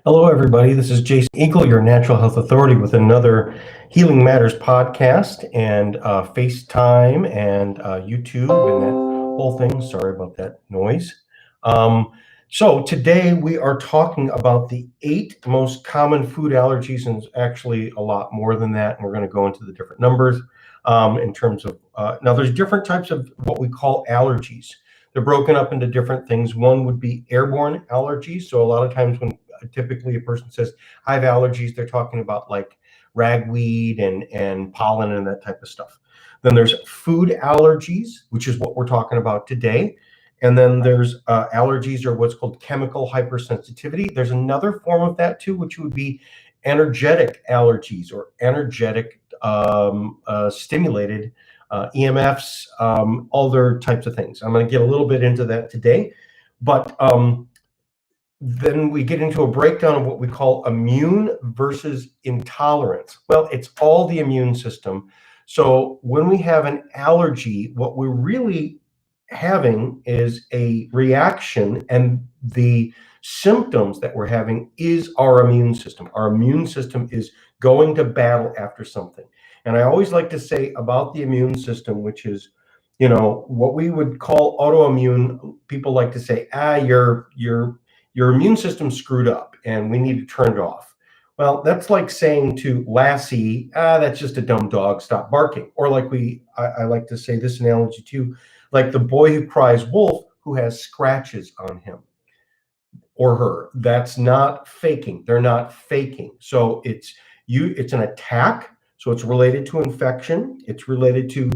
Hello, everybody. This is Jason Eagle, your natural health authority, with another Healing Matters podcast and FaceTime and YouTube and that whole thing. Sorry about that noise. So today we are talking about the 8 most common food allergies, and it's actually a lot more than that. And we're going to go into the different numbers in terms of, now there's different types of what we call allergies. They're broken up into different things. One would be airborne allergies. So a lot of times when typically a person says, I have allergies, they're talking about like ragweed and pollen and that type of stuff. Then there's food allergies, which is what we're talking about today. And then there's allergies, or what's called chemical hypersensitivity. There's another form of that too, which would be energetic allergies or energetic stimulated EMFs, other types of things. I'm going to get a little bit into that today, but then we get into a breakdown of what we call immune versus intolerance. Well, it's all the immune system. So when we have an allergy, what we're really having is a reaction, and the symptoms that we're having is our immune system. Our immune system is going to battle after something. And I always like to say about the immune system, which is, what we would call autoimmune, people like to say, your immune system's screwed up and we need to turn it off. Well, that's like saying to Lassie, that's just a dumb dog, stop barking. Or like I like to say this analogy too, like the boy who cries wolf who has scratches on him or her. That's not faking. They're not faking. So it's an attack. So it's related to infection. It's related to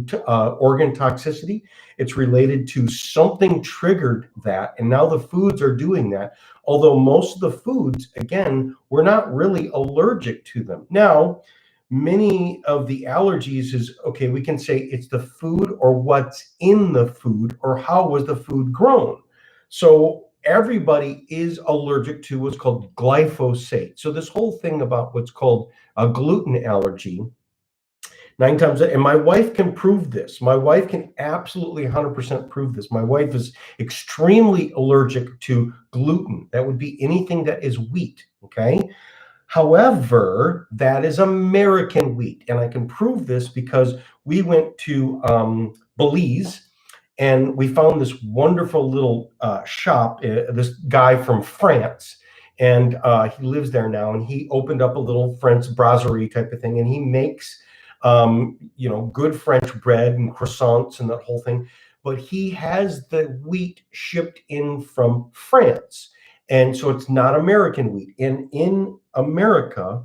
organ toxicity. It's related to something triggered that. And now the foods are doing that. Although most of the foods, again, we're not really allergic to them. Now, many of the allergies is, okay, we can say it's the food or what's in the food or how was the food grown. So everybody is allergic to what's called glyphosate. So this whole thing about what's called a gluten allergy, 9 times, and my wife can prove this. My wife can absolutely 100% prove this. My wife is extremely allergic to gluten. That would be anything that is wheat, okay? However, that is American wheat. And I can prove this because we went to Belize and we found this wonderful little shop, this guy from France. And he lives there now. And he opened up a little French brasserie type of thing. And he makes good French bread and croissants and that whole thing. But he has the wheat shipped in from France. And so it's not American wheat. And in America,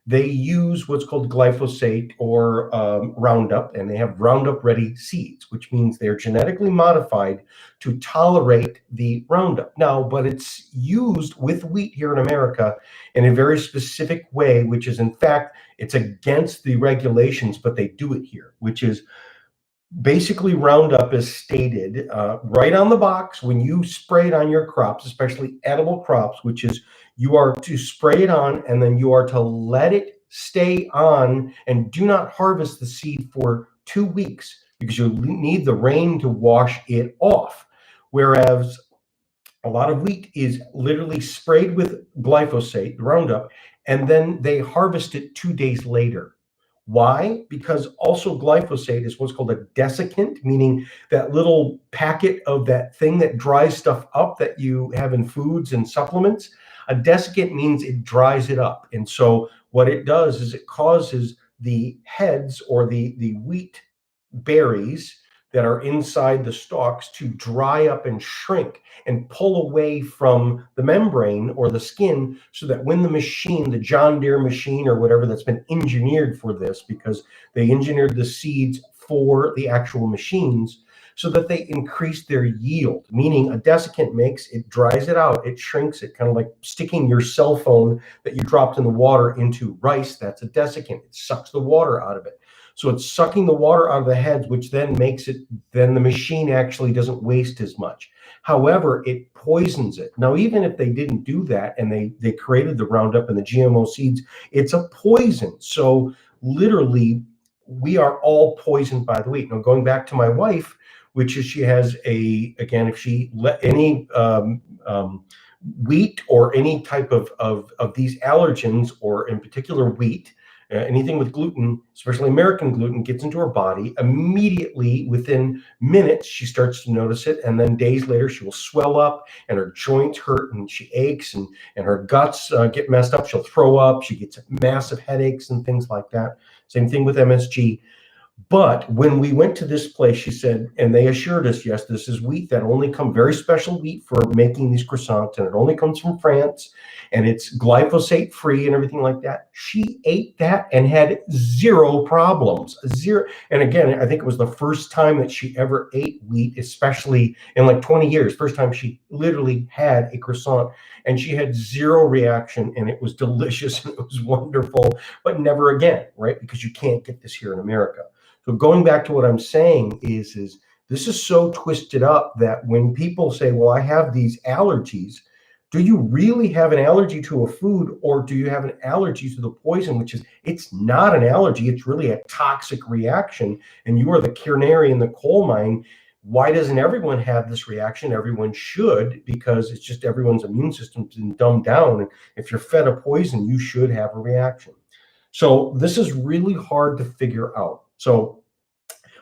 they use what's called glyphosate or Roundup, and they have Roundup ready seeds, which means they're genetically modified to tolerate the Roundup. Now, but it's used with wheat here in America in a very specific way, which is, in fact, it's against the regulations, but they do it here, which is basically Roundup is stated right on the box when you spray it on your crops, especially edible crops, which is you are to spray it on and then you are to let it stay on and do not harvest the seed for 2 weeks because you need the rain to wash it off. Whereas a lot of wheat is literally sprayed with glyphosate, Roundup, and then they harvest it 2 days later. Why? Because also glyphosate is what's called a desiccant, meaning that little packet of that thing that dries stuff up that you have in foods and supplements. A desiccant means it dries it up. And so what it does is it causes the heads or the wheat berries that are inside the stalks to dry up and shrink and pull away from the membrane or the skin, so that when the machine, the John Deere machine or whatever that's been engineered for this, because they engineered the seeds for the actual machines, so that they increase their yield, meaning a desiccant makes it, dries it out, it shrinks it, kind of like sticking your cell phone that you dropped in the water into rice. That's a desiccant. It sucks the water out of it. So it's sucking the water out of the heads, which then makes it, then the machine actually doesn't waste as much. However, it poisons it. Now, even if they didn't do that and they created the Roundup and the GMO seeds, it's a poison. So literally, we are all poisoned by the wheat. Now, going back to my wife, which is she has again, if she let any wheat or any type of these allergens, or in particular wheat, anything with gluten, especially American gluten, gets into her body, immediately within minutes, she starts to notice it. And then days later, she will swell up and her joints hurt and she aches, and her guts get messed up. She'll throw up. She gets massive headaches and things like that. Same thing with MSG. But when we went to this place, she said, and they assured us, yes, this is wheat that only come very special wheat for making these croissants, and it only comes from France, and it's glyphosate free and everything like that. She ate that and had zero problems, zero. And again, I think it was the first time that she ever ate wheat, especially in like 20 years. First time she literally had a croissant, and she had zero reaction, and it was delicious and it was wonderful, but never again, right? Because you can't get this here in America. So going back to what I'm saying is this is so twisted up that when people say, well, I have these allergies, do you really have an allergy to a food, or do you have an allergy to the poison, which is, it's not an allergy, it's really a toxic reaction, and you are the canary in the coal mine. Why doesn't everyone have this reaction? Everyone should, because it's just everyone's immune system's been dumbed down. And if you're fed a poison, you should have a reaction. So this is really hard to figure out. So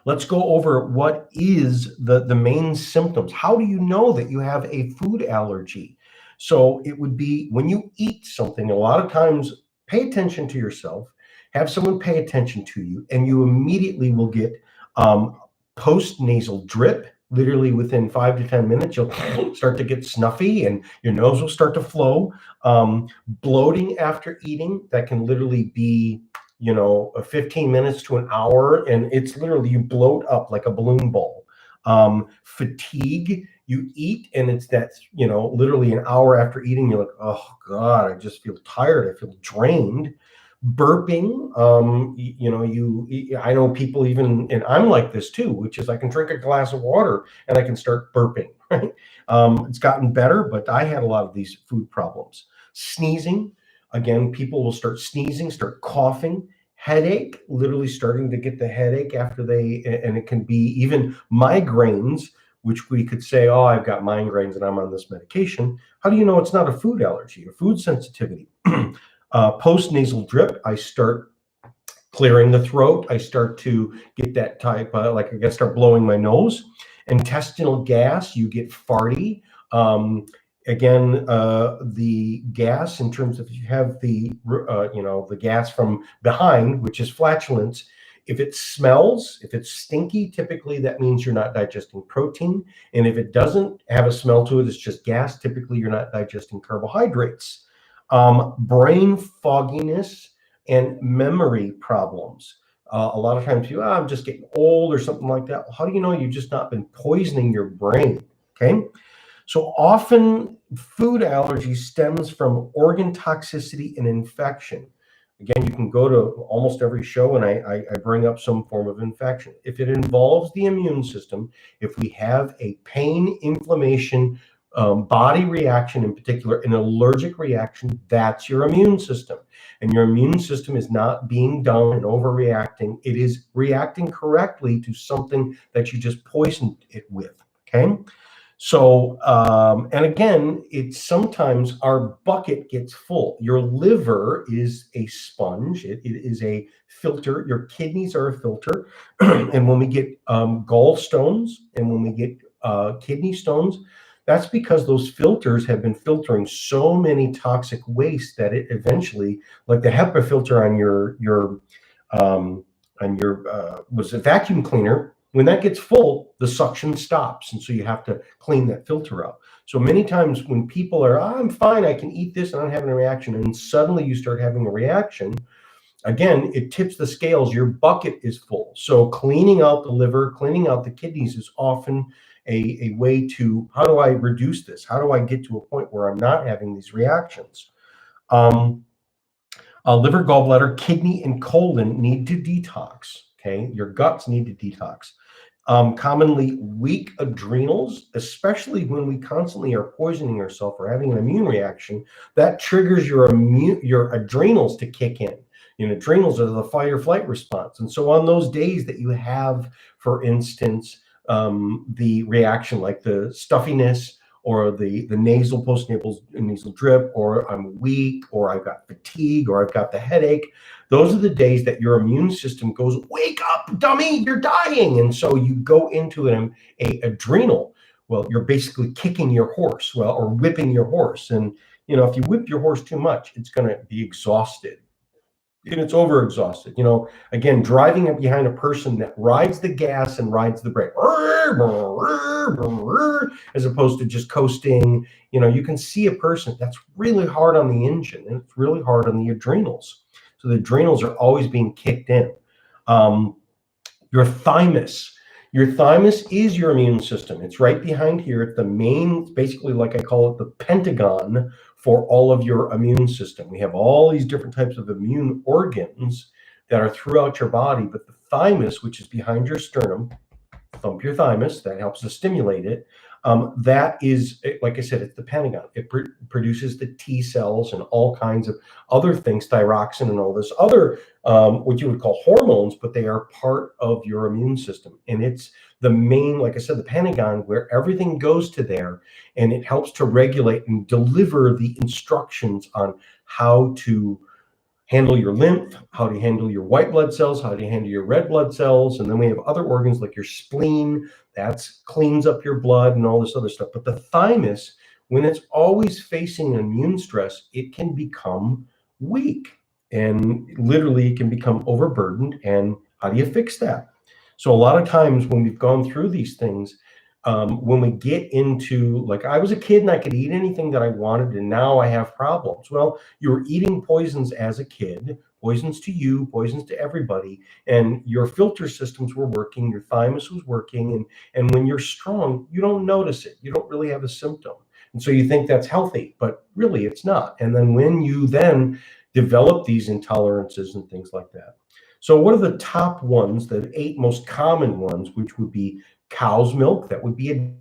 let's go over what is the main symptoms. How do you know that you have a food allergy? So it would be when you eat something, a lot of times, pay attention to yourself, have someone pay attention to you, and you immediately will get post-nasal drip. Literally within 5 to 10 minutes, you'll start to get snuffy and your nose will start to flow. Bloating after eating, that can literally be 15 minutes to an hour, and it's literally, you bloat up like a balloon ball. Fatigue, you eat and it's that, literally an hour after eating, you're like, oh God, I just feel tired, I feel drained. Burping, I know people even, and I'm like this too, which is I can drink a glass of water and I can start burping, right? It's gotten better, but I had a lot of these food problems. Sneezing, again, people will start sneezing, start coughing. Headache, literally starting to get the headache after and it can be even migraines, which we could say, oh, I've got migraines and I'm on this medication. How do you know it's not a food allergy, a food sensitivity? Post-nasal drip, I start clearing the throat. I start to get that type, like I start blowing my nose. Intestinal gas, you get farty. Again, the gas, in terms of, if you have the gas from behind, which is flatulence, if it smells, if it's stinky, typically that means you're not digesting protein. And if it doesn't have a smell to it, it's just gas, typically you're not digesting carbohydrates. Brain fogginess and memory problems. A lot of times you, I'm just getting old or something like that. How do you know you've just not been poisoning your brain? Okay. So often food allergy stems from organ toxicity and infection. Again, you can go to almost every show and I bring up some form of infection. If it involves the immune system, if we have a pain, inflammation, body reaction, in particular, an allergic reaction, that's your immune system. And your immune system is not being dumb and overreacting. It is reacting correctly to something that you just poisoned it with, okay? So, and again, it's sometimes our bucket gets full. Your liver is a sponge. It is a filter. Your kidneys are a filter. And when we get gallstones and when we get kidney stones, that's because those filters have been filtering so many toxic waste that it eventually, like the HEPA filter on your was a vacuum cleaner, when that gets full, the suction stops. And so you have to clean that filter out. So many times when people are, I'm fine, I can eat this and I'm having a reaction, and suddenly you start having a reaction, again, it tips the scales. Your bucket is full. So cleaning out the liver, cleaning out the kidneys is often a way to, how do I reduce this? How do I get to a point where I'm not having these reactions? Liver, gallbladder, kidney, and colon need to detox. Okay, your guts need to detox. Commonly weak adrenals, especially when we constantly are poisoning ourselves or having an immune reaction, that triggers your adrenals to kick in. Adrenals are the fight or flight response. And so on those days that you have, for instance, the reaction like the stuffiness or the nasal nasal drip, or I'm weak, or I've got fatigue, or I've got the headache. Those are the days that your immune system goes, wake up, dummy, you're dying. And so you go into a adrenal. Well, you're basically kicking your horse, or whipping your horse. And if you whip your horse too much, it's going to be exhausted, and it's overexhausted. Again, driving up behind a person that rides the gas and rides the brake, as opposed to just coasting. You can see a person that's really hard on the engine, and it's really hard on the adrenals. So the adrenals are always being kicked in. Your thymus. Your thymus is your immune system. It's right behind here. It's the main, basically, like I call it, the Pentagon for all of your immune system. We have all these different types of immune organs that are throughout your body, but the thymus, which is behind your sternum, thump your thymus, that helps to stimulate it. That is, like I said, it's the Pentagon. It produces the T cells and all kinds of other things, thyroxine and all this other, what you would call hormones, but they are part of your immune system. And it's the main, like I said, the Pentagon, where everything goes to there, and it helps to regulate and deliver the instructions on how to handle your lymph, how to handle your white blood cells, how to handle your red blood cells. And then we have other organs like your spleen, that cleans up your blood and all this other stuff. But the thymus, when it's always facing immune stress, it can become weak, and literally it can become overburdened. And how do you fix that? So a lot of times when we've gone through these things, when we get into, like, I was a kid and I could eat anything that I wanted, and now I have problems. Well, you were eating poisons as a kid, poisons to you, poisons to everybody, and your filter systems were working, your thymus was working, and when you're strong, you don't notice it. You don't really have a symptom. And so you think that's healthy, but really it's not. And then when you then develop these intolerances and things like that. So what are the top ones, the 8 most common ones, which would be cow's milk? That would be a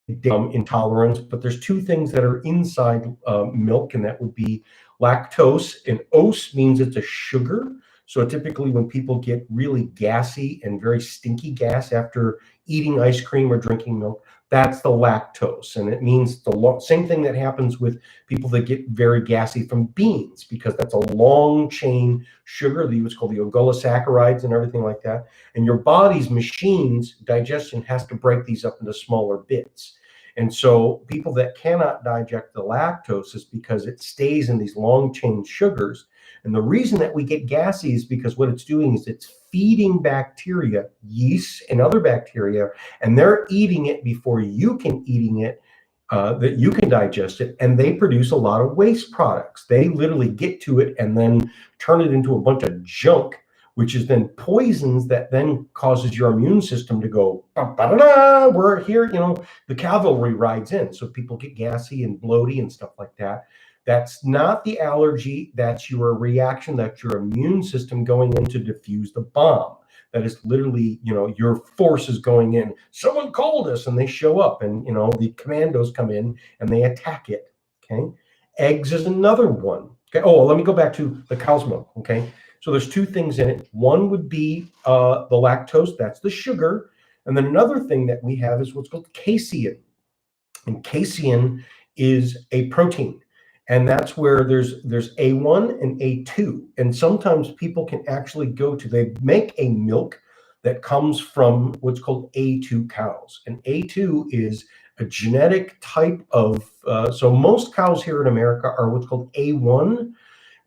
intolerance, but there's 2 things that are inside milk, and that would be lactose. And ose means it's a sugar. So typically when people get really gassy and very stinky gas after eating ice cream or drinking milk, that's the lactose. And it means the same thing that happens with people that get very gassy from beans, because that's a long chain sugar, what's called the oligosaccharides and everything like that. And your body's machines, digestion, has to break these up into smaller bits. And so people that cannot digest the lactose is because it stays in these long chain sugars. And the reason that we get gassy is because what it's doing is it's feeding bacteria, yeast and other bacteria, and they're eating it before you can eating it, that you can digest it, and they produce a lot of waste products. They literally get to it and then turn it into a bunch of junk, which is then poisons that then causes your immune system to go, "Ba-ba-da-da, we're here," the cavalry rides in. So people get gassy and bloaty and stuff like that. That's not the allergy. That's your reaction. That's your immune system going in to diffuse the bomb. That is literally, your forces going in. Someone called us, and they show up, and, the commandos come in and they attack it. Okay. Eggs is another one. Okay. Oh, let me go back to the cow's milk. Okay. So there's 2 things in it. One would be the lactose. That's the sugar. And then another thing that we have is what's called casein. And casein is a protein. And that's where there's A1 and A2. And sometimes people can actually they make a milk that comes from what's called A2 cows. And A2 is a genetic type of, so most cows here in America are what's called A1,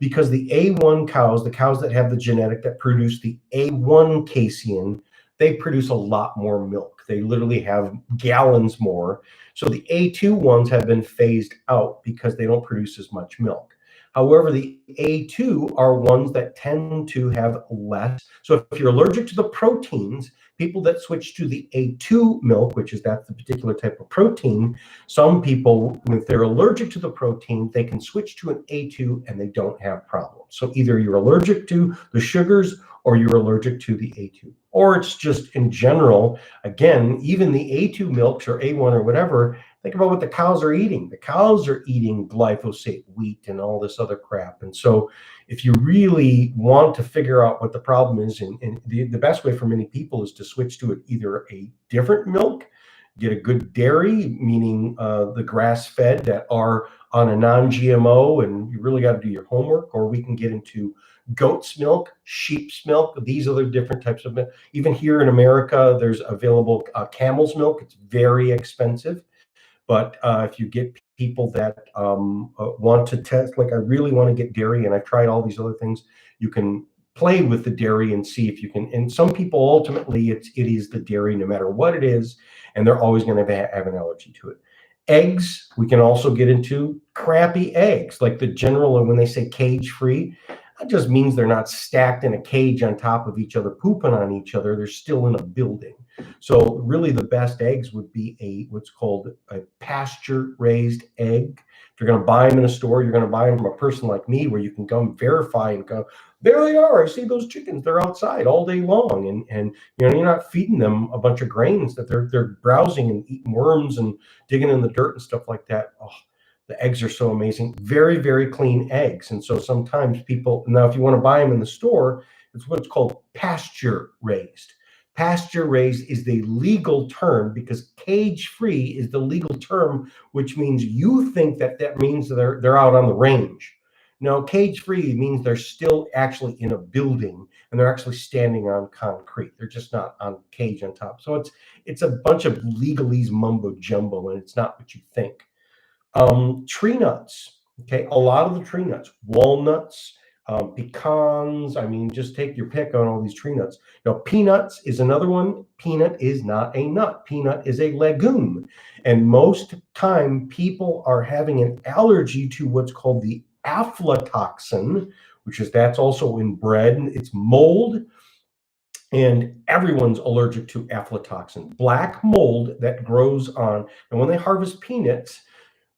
because the A1 cows, the cows that have the genetic that produce the A1 casein, they produce a lot more milk. They literally have gallons more. So the A2 ones have been phased out because they don't produce as much milk. However, the A2 are ones that tend to have less. So if you're allergic to the proteins, people that switch to the A2 milk, that's the particular type of protein, some people, if they're allergic to the protein, they can switch to an A2 and they don't have problems. So either you're allergic to the sugars or you're allergic to the A2. Or it's just in general, again, even the A2 milks or A1 or whatever, think about what the cows are eating. The cows are eating glyphosate, wheat, and all this other crap. And so if you really want to figure out what the problem is, and the best way for many people is to switch to either a different milk, get a good dairy, meaning the grass-fed that are on a non-GMO, and you really got to do your homework. Or we can get into goat's milk, sheep's milk. These are the different types of milk. Even here in America, there's available camel's milk. It's very expensive. But if you get people that want to test, like I really want to get dairy and I've tried all these other things, you can play with the dairy and see if you can. And some people, ultimately, it is the dairy no matter what it is, and they're always going to have an allergy to it. Eggs, we can also get into crappy eggs, like the general, when they say cage free, that just means they're not stacked in a cage on top of each other, pooping on each other. They're still in a building. So really the best eggs would be what's called a pasture raised egg. If you're going to buy them in a store, you're going to buy them from a person like me, where you can go and verify and go, there they are. I see those chickens. They're outside all day long. And you're not feeding them a bunch of grains that they're browsing and eating worms and digging in the dirt and stuff like that. Oh, the eggs are so amazing. Very, very clean eggs. And so sometimes people, now if you want to buy them in the store, it's what's called pasture raised. Pasture raised is the legal term, because cage free is the legal term, which means you think that means they're out on the range. No, cage free means they're still actually in a building and they're actually standing on concrete. They're just not on cage on top. So it's a bunch of legalese mumbo jumbo, and it's not what you think. Tree nuts. Okay, a lot of the tree nuts, walnuts, pecans. I mean, just take your pick on all these tree nuts. Now, peanuts is another one. Peanut is not a nut. Peanut is a legume. And most time people are having an allergy to what's called the aflatoxin, that's also in bread. It's mold. And everyone's allergic to aflatoxin, black mold that grows on. And when they harvest peanuts,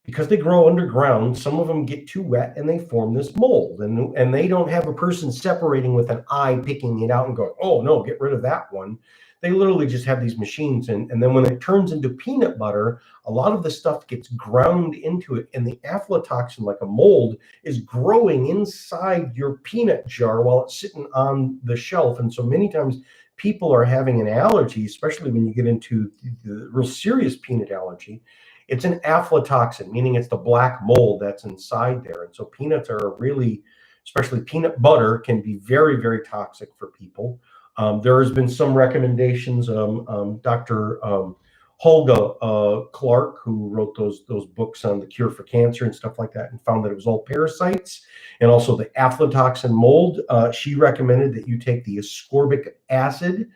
because they grow underground, some of them get too wet and they form this mold. And they don't have a person separating with an eye, picking it out and going, oh no, get rid of that one. They literally just have these machines. And then when it turns into peanut butter, a lot of the stuff gets ground into it. And the aflatoxin, like a mold, is growing inside your peanut jar while it's sitting on the shelf. And so many times people are having an allergy, especially when you get into the real serious peanut allergy. It's an aflatoxin, meaning it's the black mold that's inside there. And so peanuts are really, especially peanut butter, can be very, very toxic for people. There has been some recommendations. Dr. Hulda Clark, who wrote those books on the cure for cancer and stuff like that, and found that it was all parasites and also the aflatoxin mold. She recommended that you take the ascorbic acid.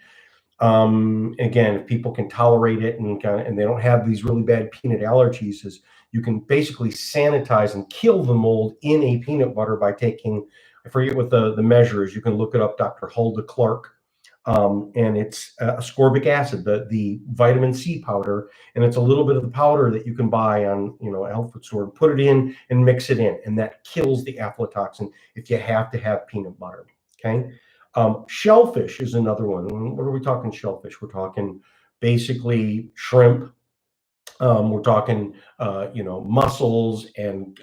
Again, if people can tolerate it and they don't have these really bad peanut allergies, is you can basically sanitize and kill the mold in a peanut butter by taking, I forget what the measure is. You can look it up, Dr. Hulda Clark. And it's ascorbic acid, the vitamin C powder, and it's a little bit of the powder that you can buy on a health food store, and put it in and mix it in, and that kills the aflatoxin if you have to have peanut butter. Okay. Shellfish is another one. What are we talking shellfish? We're talking basically shrimp. We're talking, mussels and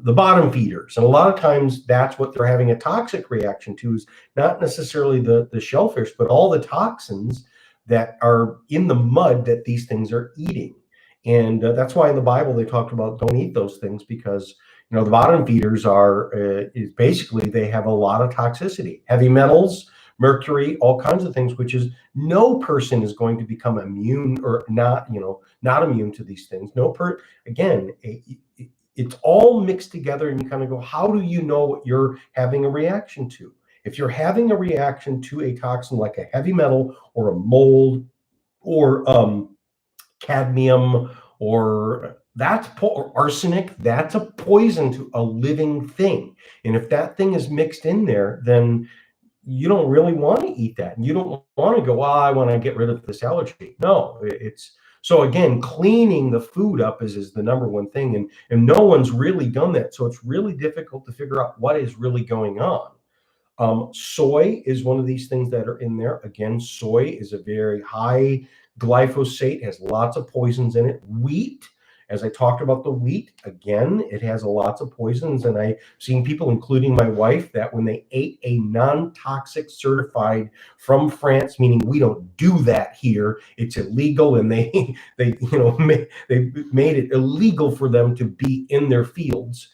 the bottom feeders. And a lot of times that's what they're having a toxic reaction to, is not necessarily the shellfish, but all the toxins that are in the mud that these things are eating. And that's why in the Bible they talked about don't eat those things, because the bottom feeders is basically, they have a lot of toxicity, heavy metals, mercury, all kinds of things, which is, no person is going to become immune or not immune to these things. Again, it's all mixed together, and you kind of go, how do you know what you're having a reaction to? If you're having a reaction to a toxin like a heavy metal or a mold or cadmium or arsenic, that's a poison to a living thing. And if that thing is mixed in there, then you don't really want to eat that. And you don't want to go, I want to get rid of this allergy. No, so again, cleaning the food up is the number one thing. And no one's really done that. So it's really difficult to figure out what is really going on. Soy is one of these things that are in there. Again, soy is a very high glyphosate, has lots of poisons in it. Wheat As I talked about the wheat, again, it has lots of poisons, and I've seen people, including my wife, that when they ate a non-toxic certified from France, meaning we don't do that here, it's illegal, and they they made it illegal for them to be in their fields.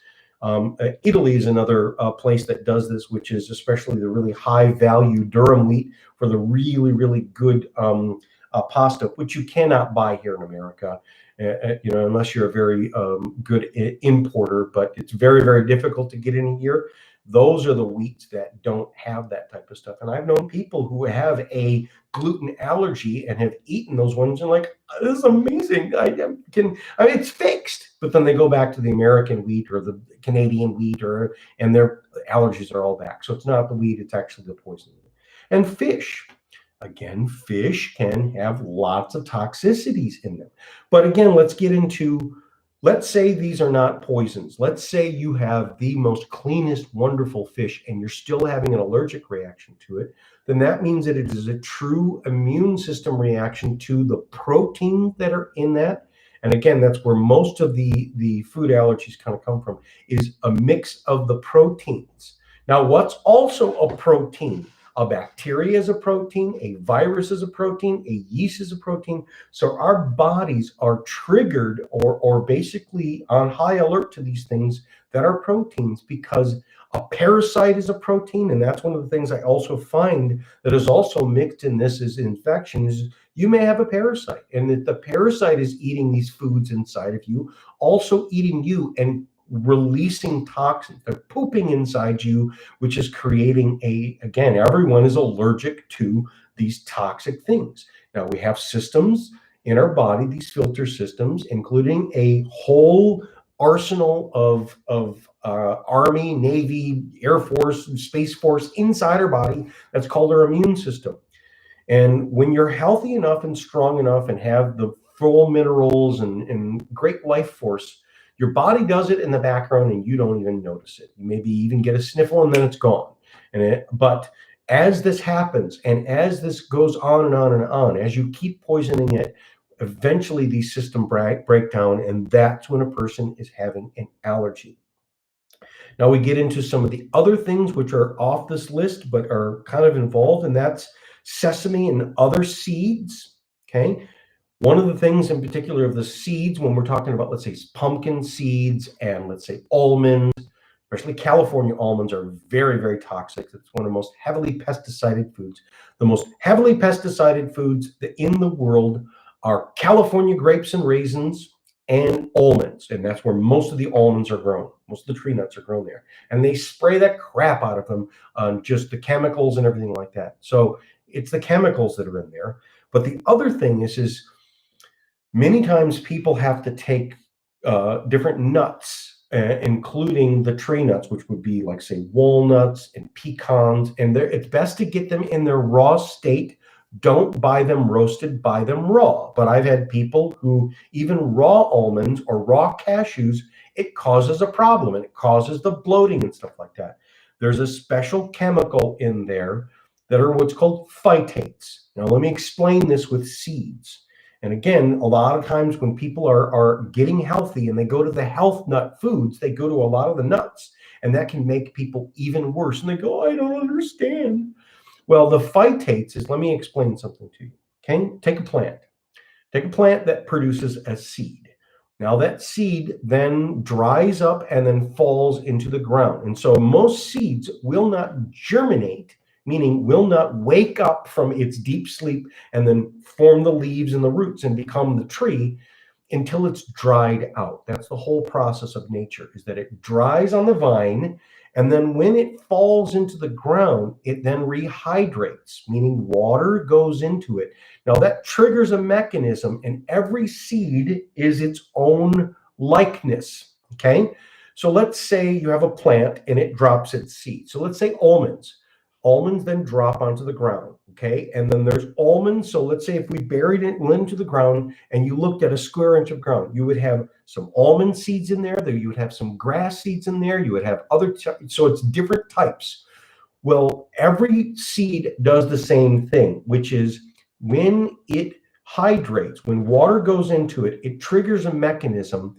Italy is another place that does this, which is especially the really high value durum wheat for the really, really good pasta, which you cannot buy here in America, unless you're a very good importer, but it's very, very difficult to get in here. Those are the wheats that don't have that type of stuff. And I've known people who have a gluten allergy and have eaten those ones and like, this is amazing. I mean, it's fixed. But then they go back to the American wheat or the Canadian wheat, and their allergies are all back. So it's not the wheat, it's actually the poison. And fish. Again, fish can have lots of toxicities in them. But again, let's say these are not poisons. Let's say you have the most cleanest, wonderful fish and you're still having an allergic reaction to it. Then that means that it is a true immune system reaction to the proteins that are in that. And again, that's where most of the food allergies kind of come from, is a mix of the proteins. Now, what's also a protein? A bacteria is a protein, a virus is a protein, a yeast is a protein. So our bodies are triggered or basically on high alert to these things that are proteins, because a parasite is a protein. And that's one of the things I also find that is also mixed in this is infections. You may have a parasite, and that the parasite is eating these foods inside of you, also eating you and releasing toxins. They're pooping inside you, which is creating again, everyone is allergic to these toxic things. Now we have systems in our body, these filter systems, including a whole arsenal of Army, Navy, Air Force, Space Force inside our body. That's called our immune system. And when you're healthy enough and strong enough and have the full minerals and great life force, your body does it in the background and you don't even notice it. You maybe even get a sniffle and then it's gone. But as this happens and as this goes on and on and on, as you keep poisoning it, eventually these systems break down, and that's when a person is having an allergy. Now we get into some of the other things which are off this list but are kind of involved, and that's sesame and other seeds. Okay. One of the things in particular of the seeds, when we're talking about, let's say, pumpkin seeds and let's say almonds, especially California almonds, are very, very toxic. It's one of the most heavily pesticided foods. The most heavily pesticided foods in the world are California grapes and raisins and almonds. And that's where most of the almonds are grown. Most of the tree nuts are grown there. And they spray that crap out of them on just the chemicals and everything like that. So it's the chemicals that are in there. But the other thing is many times people have to take different nuts, including the tree nuts, which would be like, say, walnuts and pecans. And it's best to get them in their raw state. Don't buy them roasted, buy them raw. But I've had people who, even raw almonds or raw cashews, it causes a problem and it causes the bloating and stuff like that. There's a special chemical in there that are what's called phytates. Now, let me explain this with seeds. And again, a lot of times when people are getting healthy and they go to the health nut foods, they go to a lot of the nuts, and that can make people even worse. And they go, I don't understand. Well, the phytates is, let me explain something to you. Okay, take a plant that produces a seed. Now that seed then dries up and then falls into the ground. And so most seeds will not germinate, meaning will not wake up from its deep sleep and then form the leaves and the roots and become the tree until it's dried out. That's the whole process of nature, is that it dries on the vine, and then when it falls into the ground, it then rehydrates, meaning water goes into it. Now that triggers a mechanism, and every seed is its own likeness, okay? So let's say you have a plant and it drops its seed. So let's say almonds. Almonds then drop onto the ground, okay? And then there's almonds. So let's say if we buried it into the ground and you looked at a square inch of ground, you would have some almond seeds in there. You would have some grass seeds in there. You would have other, so it's different types. Well, every seed does the same thing, which is when it hydrates. When water goes into it, it triggers a mechanism,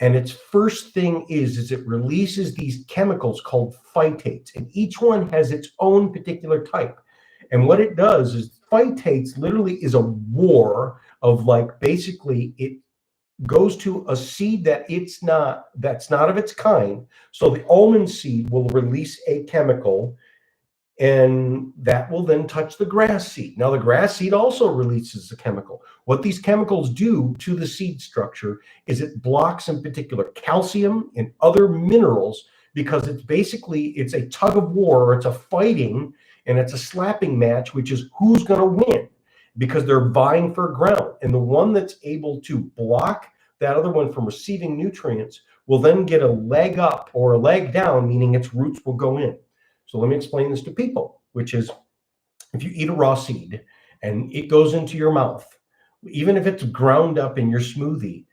and its first thing is it releases these chemicals called phytates, and each one has its own particular type. And what it does is phytates literally is a war of, like, basically it goes to a seed that's not of its kind. So the almond seed will release a chemical, and that will then touch the grass seed. Now, the grass seed also releases a chemical. What these chemicals do to the seed structure is it blocks, in particular, calcium and other minerals, because it's a tug of war, or it's a fighting, and it's a slapping match, which is who's going to win, because they're vying for ground. And the one that's able to block that other one from receiving nutrients will then get a leg up or a leg down, meaning its roots will go in. So let me explain this to people, which is, if you eat a raw seed and it goes into your mouth, even if it's ground up in your smoothie,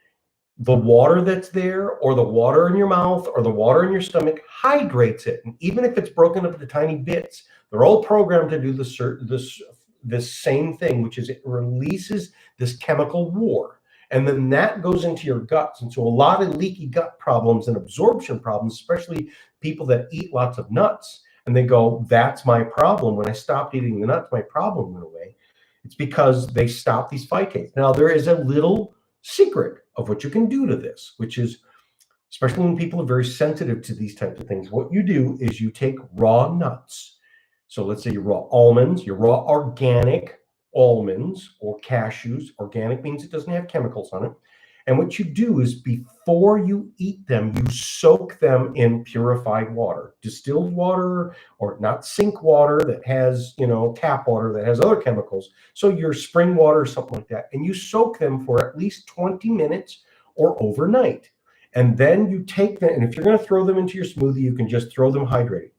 the water that's there, or the water in your mouth, or the water in your stomach, hydrates it. And even if it's broken up into tiny bits, they're all programmed to do this same thing, which is it releases this chemical war. And then that goes into your guts. And so a lot of leaky gut problems and absorption problems, especially people that eat lots of nuts, and they go, that's my problem. When I stopped eating the nuts, my problem went away. It's because they stopped these phytates. Now, there is a little secret of what you can do to this, which is, especially when people are very sensitive to these types of things, what you do is you take raw nuts. So let's say your raw almonds, your raw organic almonds or cashews. Organic means it doesn't have chemicals on it. And what you do is, before you eat them, you soak them in purified water, distilled water, or not sink water that has, tap water that has other chemicals. So your spring water or something like that. And you soak them for at least 20 minutes or overnight. And then you take them, and if you're going to throw them into your smoothie, you can just throw them hydrated.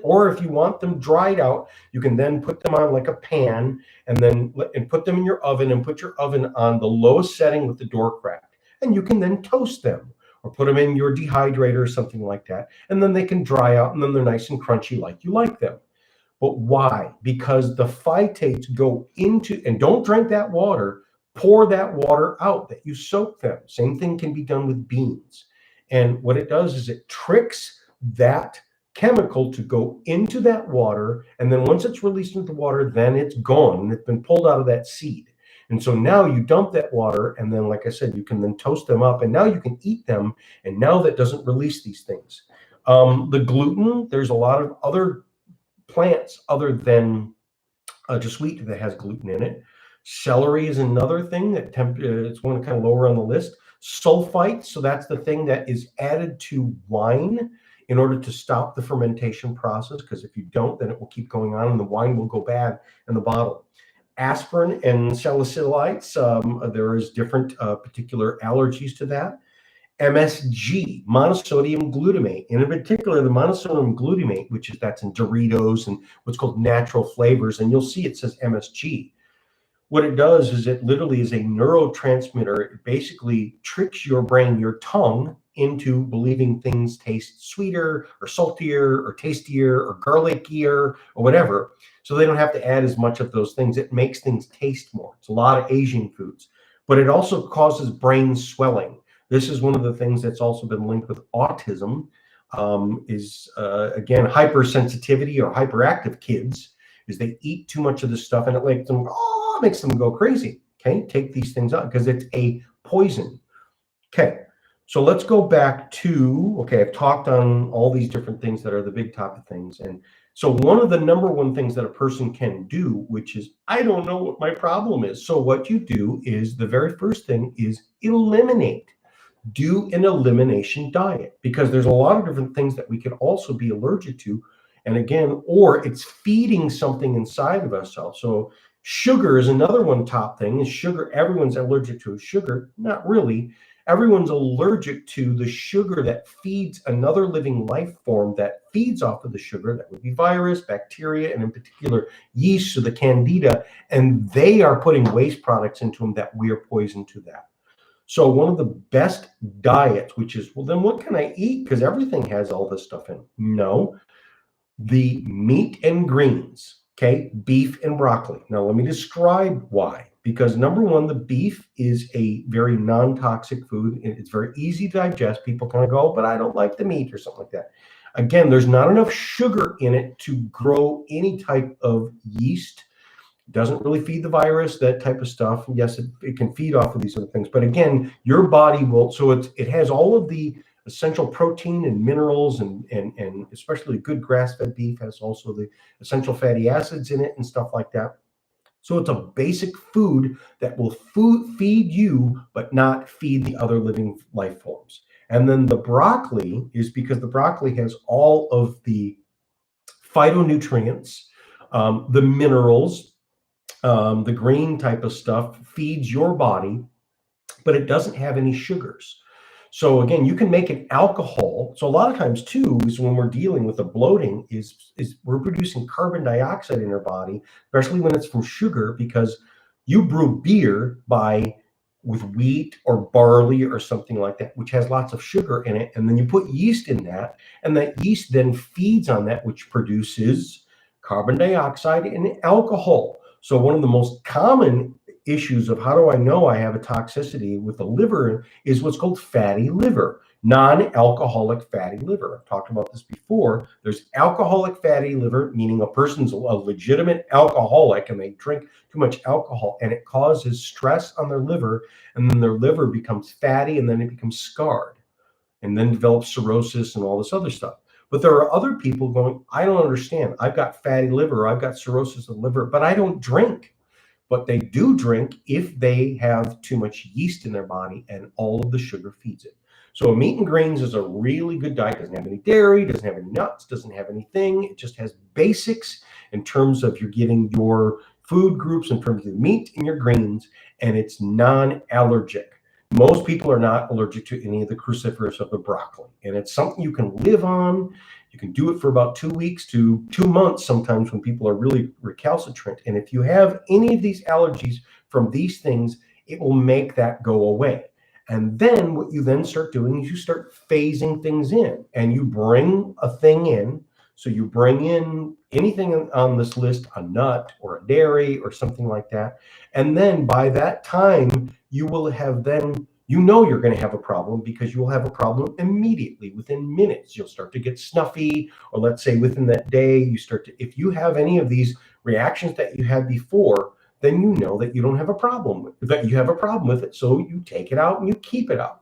Or if you want them dried out, you can then put them on like a pan, and put them in your oven, and put your oven on the lowest setting with the door cracked. And you can then toast them, or put them in your dehydrator or something like that. And then they can dry out, and then they're nice and crunchy like you like them. But why? Because the phytates go into, and don't drink that water, pour that water out that you soak them. Same thing can be done with beans. And what it does is it tricks that chemical to go into that water, and then once it's released into the water, then it's gone, and it's been pulled out of that seed. And so now you dump that water, and then, like I said, you can then toast them up, and now you can eat them, and now that doesn't release these things. The gluten, there's a lot of other plants other than just wheat that has gluten in it. Celery is another thing that it's one kind of lower on the list. Sulfite, so that's the thing that is added to wine in order to stop the fermentation process, because if you don't, then it will keep going on and the wine will go bad in the bottle. Aspirin and salicylates, there is different particular allergies to that. MSG, monosodium glutamate, and in particular the monosodium glutamate, that's in Doritos and what's called natural flavors, and you'll see it says MSG. What it does is it literally is a neurotransmitter. It basically tricks your brain, your tongue, into believing things taste sweeter or saltier or tastier or garlickier or whatever. So they don't have to add as much of those things. It makes things taste more. It's a lot of Asian foods, but it also causes brain swelling. This is one of the things that's also been linked with autism, again, hypersensitivity or hyperactive kids, is they eat too much of this stuff and it makes them go crazy. Okay, take these things out because it's a poison. Okay, so let's go back to, I've talked on all these different things that are the big topic things. And so one of the number one things that a person can do, which is, I don't know what my problem is. So what you do is, the very first thing is eliminate. Do an elimination diet, because there's a lot of different things that we could also be allergic to. And again, or it's feeding something inside of ourselves. So sugar is another one top thing. Is sugar, everyone's allergic to sugar? Not really. Everyone's allergic to the sugar that feeds another living life form that feeds off of the sugar. That would be virus, bacteria, and in particular yeast, or the candida. And they are putting waste products into them that we are poisoned to that. So one of the best diets, which is, well, then what can I eat? Because everything has all this stuff in. No, the meat and greens, okay? Beef and broccoli. Now, let me describe why. because number one, the beef is a very non-toxic food. It's very easy to digest. People kind of go, but I don't like the meat or something like that. Again, there's not enough sugar in it to grow any type of yeast. Doesn't really feed the virus, that type of stuff. Yes, it can feed off of these other things, but again, your body will. So it has all of the essential protein and minerals, and especially good grass-fed beef has also the essential fatty acids in it and stuff like that. So it's a basic food that will feed you, but not feed the other living life forms. And then the broccoli is because the broccoli has all of the phytonutrients, the minerals, the green type of stuff feeds your body, but it doesn't have any sugars. So again, you can make an alcohol. So a lot of times too is when we're dealing with the bloating is we're producing carbon dioxide in our body, especially when it's from sugar, because you brew beer with wheat or barley or something like that, which has lots of sugar in it. And then you put yeast in that, and that yeast then feeds on that, which produces carbon dioxide and alcohol. So one of the most common issues of how do I know I have a toxicity with the liver is what's called fatty liver, non-alcoholic fatty liver. I've talked about this before. There's alcoholic fatty liver, meaning a person's a legitimate alcoholic and they drink too much alcohol and it causes stress on their liver, and then their liver becomes fatty and then it becomes scarred and then develops cirrhosis and all this other stuff. But there are other people going, I don't understand. I've got fatty liver, I've got cirrhosis of the liver, but I don't drink. But they do drink if they have too much yeast in their body and all of the sugar feeds it. So meat and grains is a really good diet. Doesn't have any dairy, doesn't have any nuts, doesn't have anything. It just has basics in terms of you're getting your food groups in terms of meat and your grains, and it's non-allergic. Most people are not allergic to any of the cruciferous of the broccoli, and it's something you can live on. You can do it for about 2 weeks to 2 months sometimes when people are really recalcitrant. And if you have any of these allergies from these things, it will make that go away. And then what you then start doing is you start phasing things in, and you bring a thing in. So you bring in anything on this list, a nut or a dairy or something like that. And then by that time, you will have then, you know you're going to have a problem because you will have a problem immediately. Within minutes, you'll start to get snuffy, or let's say within that day, you start to, if you have any of these reactions that you had before, then you know that you don't have a problem, that you have a problem with it. So you take it out and you keep it out.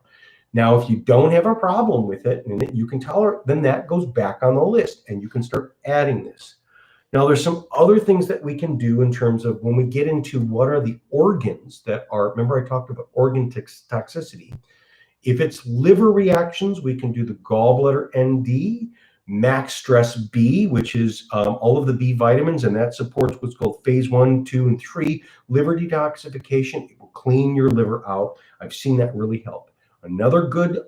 Now, if you don't have a problem with it and that you can tolerate, then that goes back on the list and you can start adding this. Now, there's some other things that we can do in terms of when we get into what are the organs that are, remember I talked about organ toxicity. If it's liver reactions, we can do the gallbladder ND, max stress B, which is all of the B vitamins, and that supports what's called phase 1, 2, and 3 liver detoxification. It will clean your liver out. I've seen that really help. Another good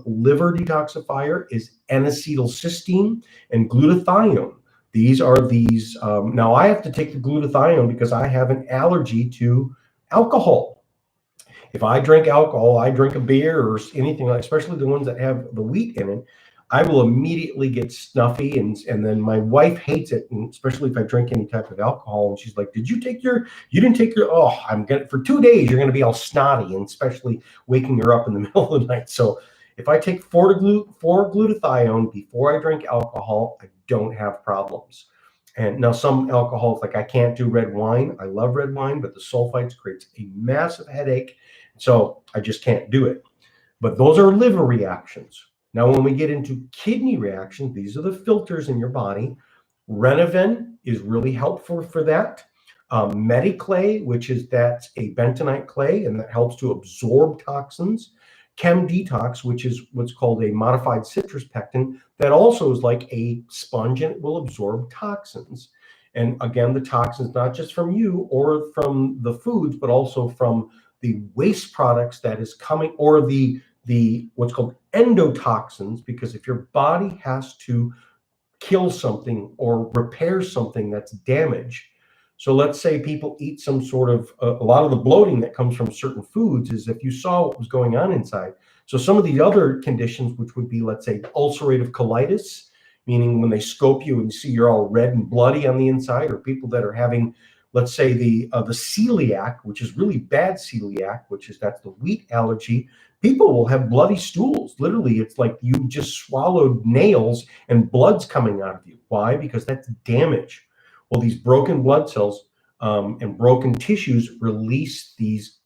liver detoxifier is N-acetylcysteine and glutathione. These are these, now I have to take the glutathione because I have an allergy to alcohol. If I drink alcohol, I drink a beer or anything like, especially the ones that have the wheat in it, I will immediately get snuffy, and then my wife hates it, and especially if I drink any type of alcohol, and she's like, you didn't take your, oh, I'm gonna, for 2 days, you're gonna be all snotty, and especially waking her up in the middle of the night. So if I take 4 glutathione before I drink alcohol, I don't have problems. And now some alcohols, like I can't do red wine. I love red wine, but the sulfites creates a massive headache. So I just can't do it. But those are liver reactions. Now, when we get into kidney reactions, these are the filters in your body. Renoven is really helpful for that. Mediclay, which is that's a bentonite clay, and that helps to absorb toxins. Chem Detox, which is what's called a modified citrus pectin, that also is like a sponge and it will absorb toxins. And again, the toxins, not just from you or from the foods, but also from the waste products that is coming, or the what's called endotoxins, because if your body has to kill something or repair something that's damaged. So let's say people eat some sort of, a lot of the bloating that comes from certain foods is if you saw what was going on inside. So some of the other conditions, which would be, let's say, ulcerative colitis, meaning when they scope you and you see you're all red and bloody on the inside, or people that are having let's say the celiac, which is really bad celiac, that's the wheat allergy, people will have bloody stools. Literally, it's like you just swallowed nails and blood's coming out of you. Why? Because that's damage. Well, these broken blood cells and broken tissues release these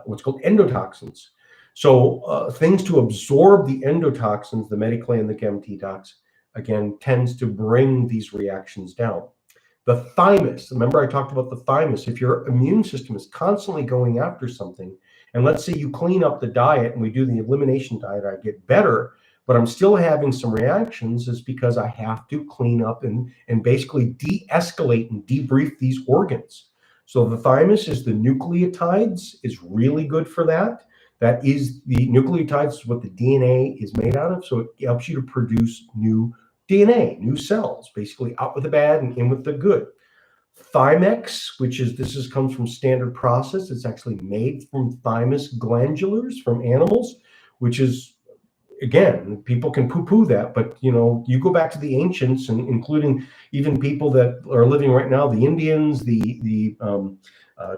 what's called endotoxins. So things to absorb the endotoxins, the mediclay and the gamma-T-tox, again, tends to bring these reactions down. The thymus, remember I talked about the thymus. If your immune system is constantly going after something, and let's say you clean up the diet and we do the elimination diet, I get better, but I'm still having some reactions, is because I have to clean up and basically de-escalate and debrief these organs. So the thymus is the nucleotides, is really good for that. That is, the nucleotides is what the DNA is made out of. So it helps you to produce new DNA, new cells, basically out with the bad and in with the good. Thymex, which is, comes from standard process. It's actually made from thymus glandulars from animals, which is, again, people can poo-poo that, but you go back to the ancients, and including even people that are living right now, the Indians, the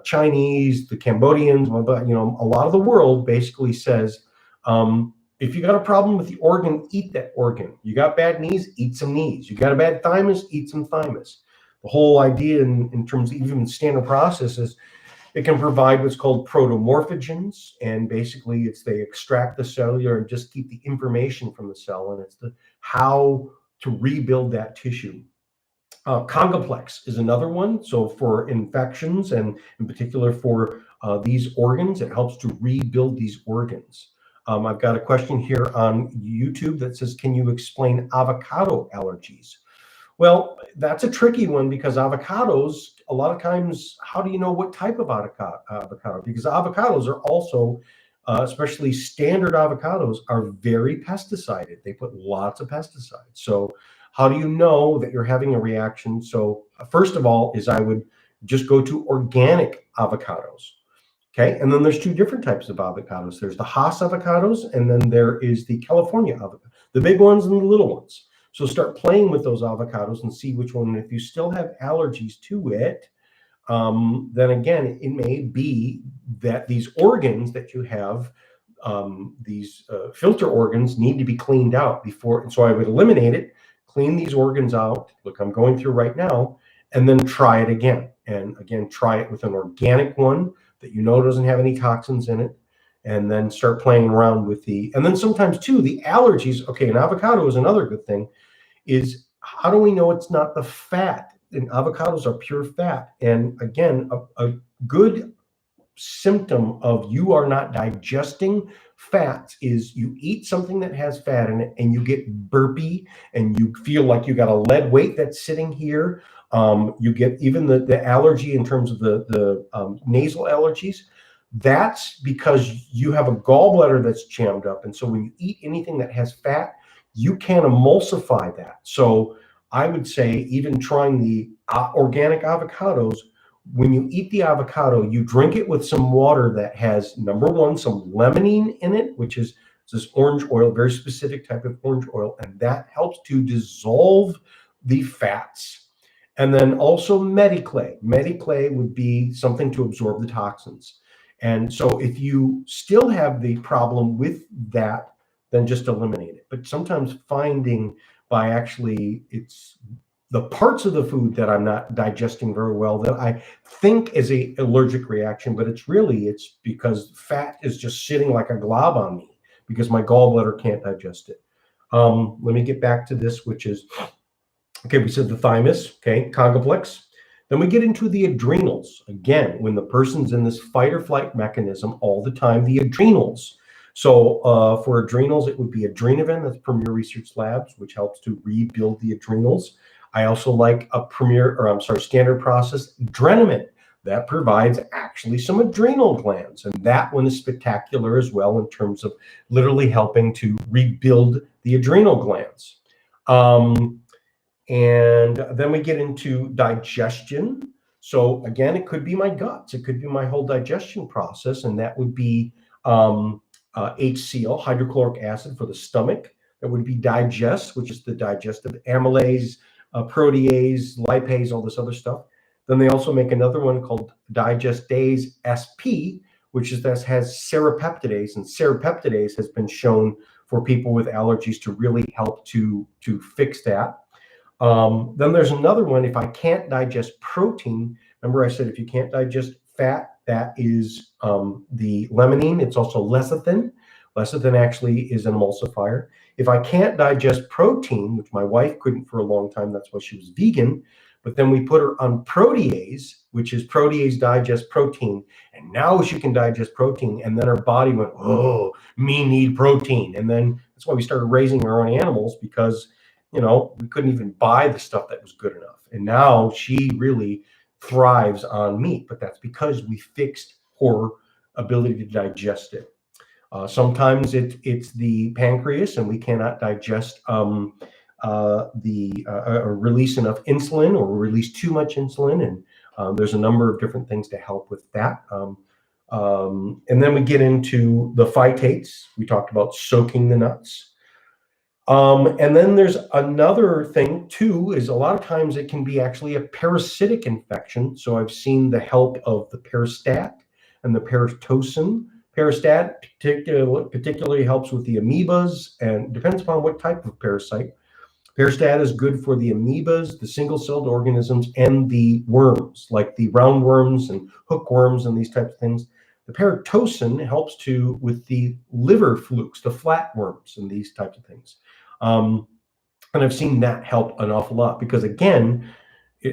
Chinese, the Cambodians, a lot of the world basically says, if you got a problem with the organ, eat that organ. You got bad knees, eat some knees. You got a bad thymus, eat some thymus. The whole idea in terms of even standard processes, it can provide what's called protomorphogens, and basically they extract the cellular and just keep the information from the cell, and it's how to rebuild that tissue. Congoplex is another one. So for infections, and in particular for these organs, it helps to rebuild these organs. I've got a question here on YouTube that says, can you explain avocado allergies? Well, that's a tricky one, because avocados, a lot of times, how do you know what type of avocado? Because avocados are also, especially standard avocados, are very pesticided. They put lots of pesticides. So how do you know that you're having a reaction? So first of all is I would just go to organic avocados. Okay, and then there's two different types of avocados. There's the Hass avocados, and then there is the California avocado, the big ones and the little ones. So start playing with those avocados and see which one. And if you still have allergies to it, then again, it may be that these organs that you have, these filter organs, need to be cleaned out before. And so I would eliminate it, clean these organs out. Look, I'm going through right now, and then try it again. And again, try it with an organic one that doesn't have any toxins in it. And then start playing around with and then sometimes too, the allergies. Okay, an avocado is another good thing, is how do we know it's not the fat? And avocados are pure fat. And again, a good symptom of you are not digesting fats is you eat something that has fat in it and you get burpy and you feel like you got a lead weight that's sitting here. You get even the allergy in terms of the nasal allergies. That's because you have a gallbladder that's jammed up. And so when you eat anything that has fat, you can't emulsify that. So I would say even trying the organic avocados, when you eat the avocado, you drink it with some water that has, number one, some limonene in it, which is this orange oil, very specific type of orange oil, and that helps to dissolve the fats. And then also mediclay. Mediclay would be something to absorb the toxins. And so if you still have the problem with that, then just eliminate it. But sometimes finding by actually, it's the parts of the food that I'm not digesting very well that I think is a allergic reaction, but it's because fat is just sitting like a glob on me because my gallbladder can't digest it. Let me get back to this, which is, okay, we said the thymus, okay, congoplex. Then we get into the adrenals. Again, when the person's in this fight or flight mechanism all the time, the adrenals. So for adrenals, it would be Adrenaven, that's Premier Research Labs, which helps to rebuild the adrenals. I also like standard process Drenamin. That provides actually some adrenal glands. And that one is spectacular as well in terms of literally helping to rebuild the adrenal glands. And then we get into digestion. So again, it could be my guts. It could be my whole digestion process. And that would be HCl, hydrochloric acid, for the stomach. That would be digest, which is the digestive amylase, protease, lipase, all this other stuff. Then they also make another one called Digestase SP, which has serrapeptidase, and serrapeptidase has been shown for people with allergies to really help to fix that. Then there's another one, if I can't digest protein. Remember I said if you can't digest fat, that is the limonene. It's also lecithin. Lecithin actually is an emulsifier. If I can't digest protein, which my wife couldn't for a long time, that's why she was vegan, but then we put her on protease, which is protease digest protein, and now she can digest protein, and then her body went, oh, me need protein. And then that's why we started raising our own animals, because we couldn't even buy the stuff that was good enough. And now she really thrives on meat, but that's because we fixed her ability to digest it. Sometimes it's the pancreas, and we cannot digest or release enough insulin, or release too much insulin, and there's a number of different things to help with that. And then we get into the phytates. We talked about soaking the nuts. And then there's another thing too, is a lot of times it can be actually a parasitic infection. So I've seen the help of the peristat and the peritocin. Peristat particularly helps with the amoebas, and depends upon what type of parasite. Peristat is good for the amoebas, the single-celled organisms, and the worms, like the roundworms and hookworms and these types of things. The peritocin helps with the liver flukes, the flatworms, and these types of things. And I've seen that help an awful lot, because again,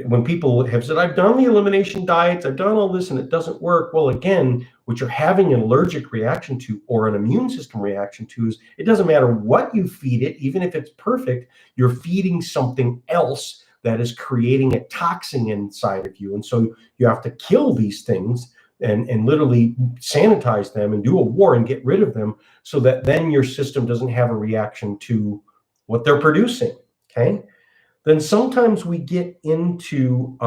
when people have said, I've done the elimination diets, I've done all this and it doesn't work. Well, again, what you're having an allergic reaction to or an immune system reaction to is, it doesn't matter what you feed it, even if it's perfect, you're feeding something else that is creating a toxin inside of you. And so you have to kill these things and literally sanitize them and do a war and get rid of them, so that then your system doesn't have a reaction to what they're producing, okay? Then sometimes we get into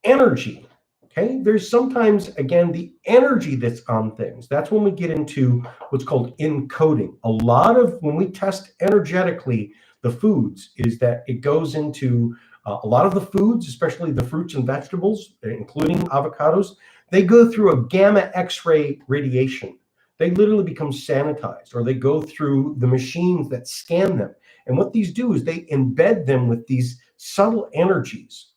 energy, okay? There's sometimes, again, the energy that's on things. That's when we get into what's called encoding. A lot of, when we test energetically the foods, is that it goes into a lot of the foods, especially the fruits and vegetables, including avocados, they go through a gamma X-ray radiation. They literally become sanitized, or they go through the machines that scan them. And what these do is they embed them with these subtle energies.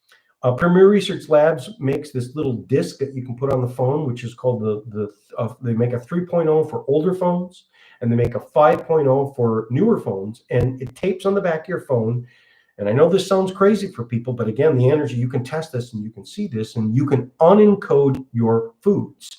Premier Research Labs makes this little disc that you can put on the phone, which is called they make a 3.0 for older phones, and they make a 5.0 for newer phones, and it tapes on the back of your phone. And I know this sounds crazy for people, but again, the energy, you can test this and you can see this, and you can unencode your foods.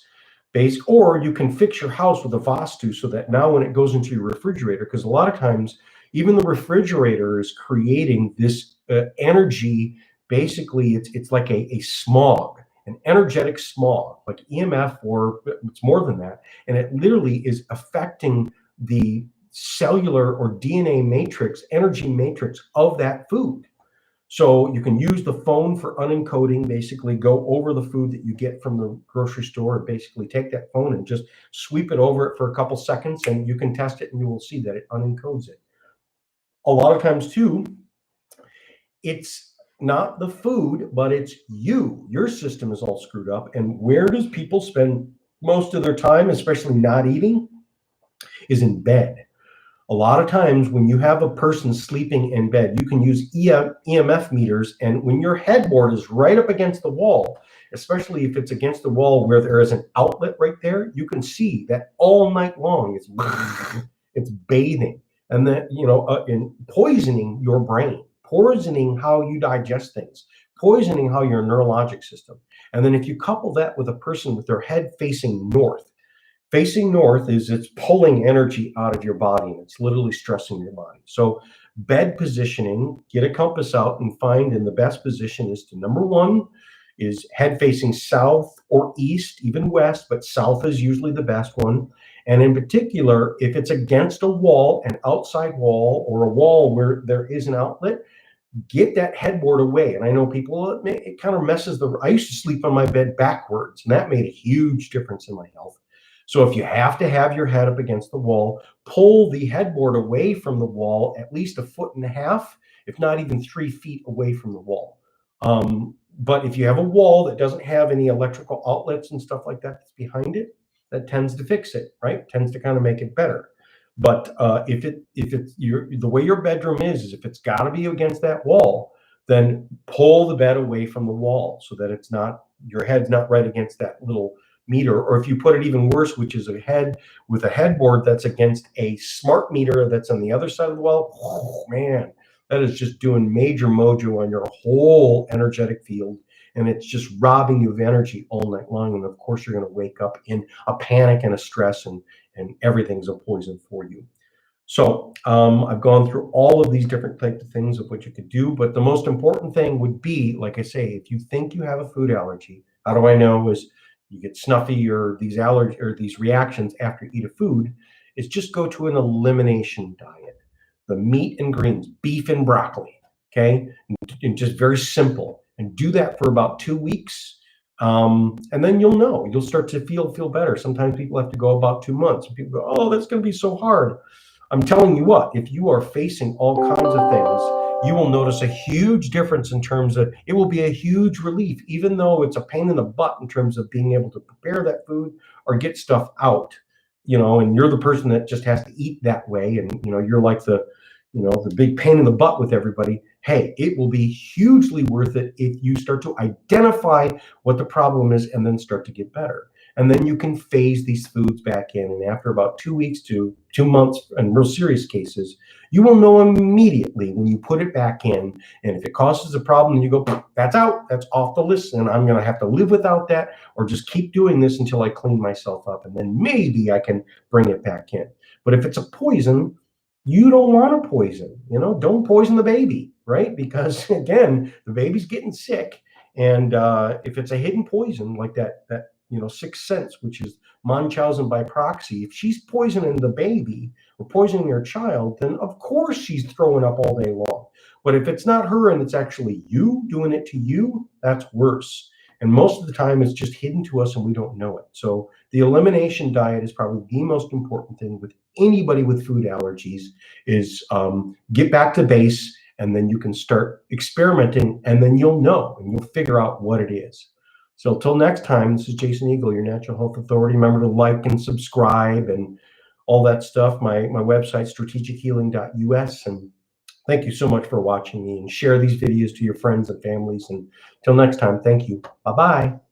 Or you can fix your house with a Vastu, so that now when it goes into your refrigerator, because a lot of times even the refrigerator is creating this energy. Basically, it's like a smog, an energetic smog, like EMF, or it's more than that. And it literally is affecting the cellular or DNA matrix, energy matrix of that food. So you can use the phone for unencoding, basically go over the food that you get from the grocery store, and basically take that phone and just sweep it over it for a couple seconds, and you can test it and you will see that it unencodes it. A lot of times too, it's not the food, but it's you. Your system is all screwed up. And where does people spend most of their time, especially not eating, is in bed. A lot of times when you have a person sleeping in bed, you can use EMF meters, and when your headboard is right up against the wall, especially if it's against the wall where there is an outlet right there, you can see that all night long it's bathing, and that in poisoning your brain, poisoning how you digest things, poisoning how your neurologic system. And then if you couple that with a person with their head facing north, is it's pulling energy out of your body, and it's literally stressing your body. So bed positioning, get a compass out and find, in the best position is to, number one, is head facing south or east, even west, but south is usually the best one. And in particular, if it's against a wall, an outside wall, or a wall where there is an outlet, get that headboard away. And I know people, it kind of messes I used to sleep on my bed backwards, and that made a huge difference in my health. So if you have to have your head up against the wall, pull the headboard away from the wall at least 1.5 feet, if not even 3 feet away from the wall. But if you have a wall that doesn't have any electrical outlets and stuff like that that's behind it, that tends to fix it, right? Tends to kind of make it better. But if it's the way your bedroom is if it's got to be against that wall, then pull the bed away from the wall so that it's not, your head's not right against that little meter. Or if you put it even worse, which is a head with a headboard that's against a smart meter that's on the other side of the wall, oh, man, that is just doing major mojo on your whole energetic field. And it's just robbing you of energy all night long. And of course, you're going to wake up in a panic and a stress, and everything's a poison for you. So I've gone through all of these different types of things of what you could do. But the most important thing would be, like I say, if you think you have a food allergy, how do I know? Is you get snuffy or these allergy or these reactions after you eat a food, is just go to an elimination diet. The meat and greens, beef and broccoli, okay? And just very simple. And do that for about 2 weeks. And then you'll know, you'll start to feel better. Sometimes people have to go about 2 months. And people go, oh, that's going to be so hard. I'm telling you what, if you are facing all kinds of things, you will notice a huge difference in terms of, it will be a huge relief, even though it's a pain in the butt in terms of being able to prepare that food or get stuff out, and you're the person that just has to eat that way. And, you're like the big pain in the butt with everybody. Hey, it will be hugely worth it if you start to identify what the problem is and then start to get better. And then you can phase these foods back in. And after about 2 weeks to 2 months, in real serious cases, you will know immediately when you put it back in. And if it causes a problem, you go, that's out, that's off the list, and I'm going to have to live without that, or just keep doing this until I clean myself up. And then maybe I can bring it back in. But if it's a poison, you don't want to poison, don't poison the baby, right? Because again, the baby's getting sick. And if it's a hidden poison like that sixth sense, which is Munchausen by proxy, if she's poisoning the baby or poisoning your child, then of course she's throwing up all day long. But if it's not her and it's actually you doing it to you, that's worse. And most of the time it's just hidden to us and we don't know it. So the elimination diet is probably the most important thing with anybody with food allergies, is get back to base, and then you can start experimenting, and then you'll know and you'll figure out what it is. So till next time, this is Jason Eagle, your Natural Health Authority. Remember to like and subscribe and all that stuff. My website, strategichealing.us. And thank you so much for watching me, and share these videos to your friends and families. And till next time, thank you. Bye-bye.